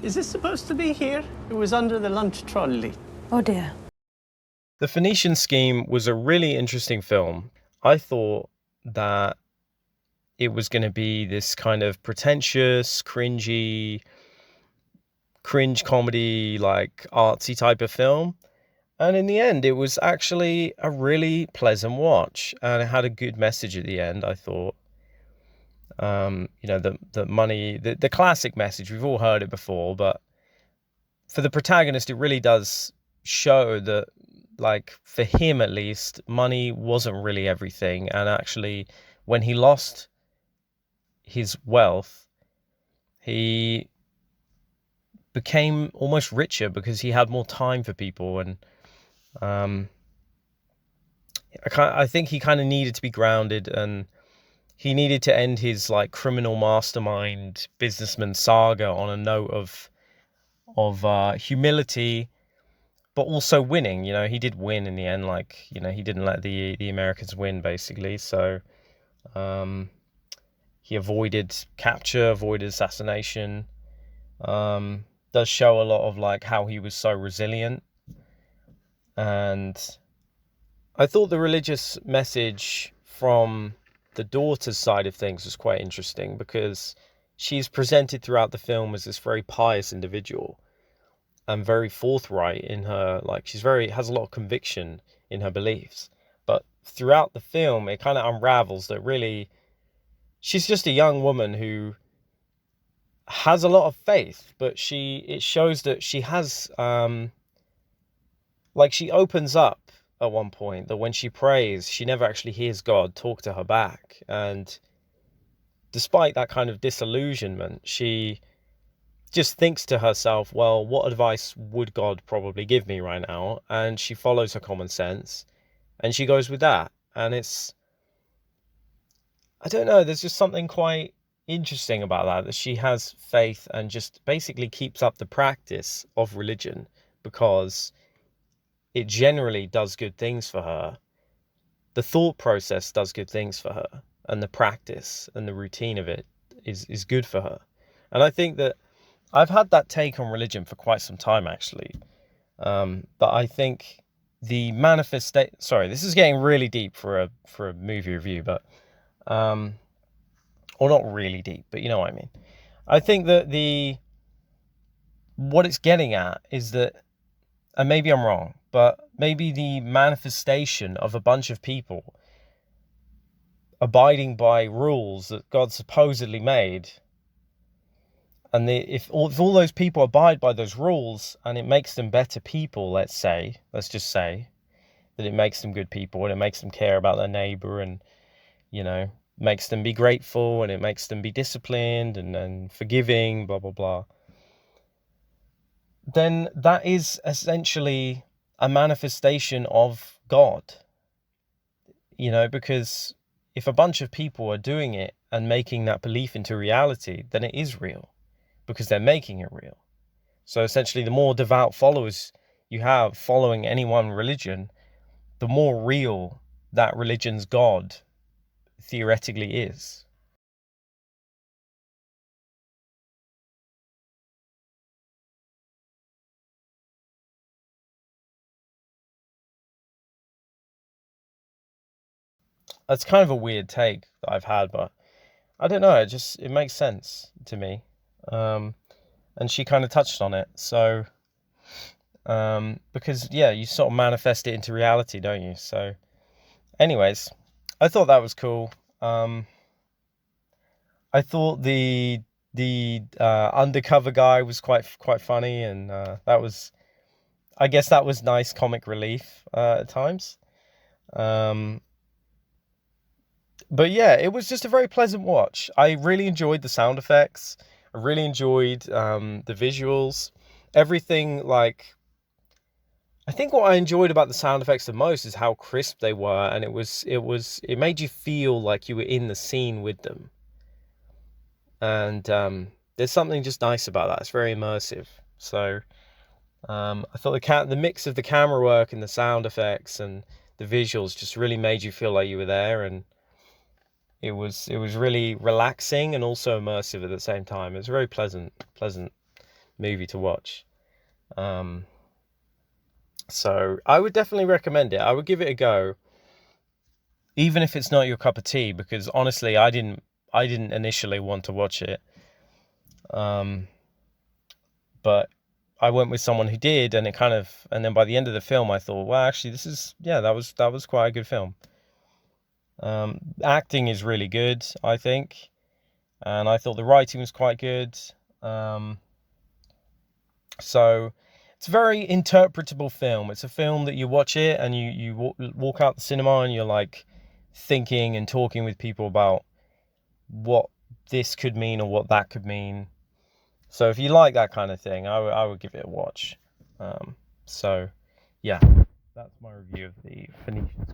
Is this supposed to be here? It was under the lunch trolley. Oh dear. The Phoenician Scheme was a really interesting film. I thought that it was going to be this kind of pretentious, cringe comedy, like artsy type of film. And in the end, it was actually a really pleasant watch, and it had a good message at the end, I thought. The money, the classic message, we've all heard it before, but for the protagonist, it really does show that, like, for him at least, money wasn't really everything. And actually, when he lost his wealth, he became almost richer because he had more time for people. And I think he kind of needed to be grounded, and he needed to end his like criminal mastermind businessman saga on a note of humility, but also winning. He did win in the end. Like, he didn't let the Americans win, basically. So he avoided capture, avoided assassination. Does show a lot of like how he was so resilient. And I thought the religious message from the daughter's side of things was quite interesting, because she's presented throughout the film as this very pious individual and very forthright in her, like, has a lot of conviction in her beliefs. But throughout the film, it kind of unravels that really she's just a young woman who has a lot of faith, but it shows that she has, like, she opens up at one point that when she prays, she never actually hears God talk to her back. And despite that kind of disillusionment, she just thinks to herself, well, what advice would God probably give me right now? And she follows her common sense and she goes with that. And I don't know, there's just something quite interesting about that she has faith and just basically keeps up the practice of religion because it generally does good things for her. The thought process does good things for her, and the practice and the routine of it is good for her. And I think that I've had that take on religion for quite some time, actually. But I think the sorry, this is getting really deep for a movie review, but or not really deep, but you know what I mean. I think that what it's getting at is that, and maybe I'm wrong, but maybe the manifestation of a bunch of people abiding by rules that God supposedly made, and if all those people abide by those rules and it makes them better people, let's just say that it makes them good people and it makes them care about their neighbor, and makes them be grateful, and it makes them be disciplined and forgiving, blah blah blah, then that is essentially a manifestation of God. Because if a bunch of people are doing it and making that belief into reality, then it is real, because they're making it real. So essentially, the more devout followers you have following any one religion, the more real that religion's God theoretically is. That's kind of a weird take that I've had, but I don't know, it makes sense to me. And she kind of touched on it. So because you sort of manifest it into reality, don't you? So anyways, I thought that was cool. I thought the undercover guy was quite funny, and I guess that was nice comic relief at times. But yeah, it was just a very pleasant watch. I really enjoyed the sound effects. I really enjoyed the visuals, everything. Like, I think what I enjoyed about the sound effects the most is how crisp they were, and it made you feel like you were in the scene with them. And there's something just nice about that. It's very immersive. So I thought the mix of the camera work and the sound effects and the visuals just really made you feel like you were there, and it was really relaxing and also immersive at the same time. It was a very pleasant movie to watch. So I would definitely recommend it. I would give it a go, even if it's not your cup of tea, because honestly, I didn't initially want to watch it. But I went with someone who did, and and then by the end of the film, I thought, well, actually, that was quite a good film. Acting is really good, I think, and I thought the writing was quite good. So it's a very interpretable film. It's a film that you watch it and you walk out the cinema and you're like thinking and talking with people about what this could mean or what that could mean. So if you like that kind of thing, I would give it a watch. So yeah, that's my review of the Phoenician.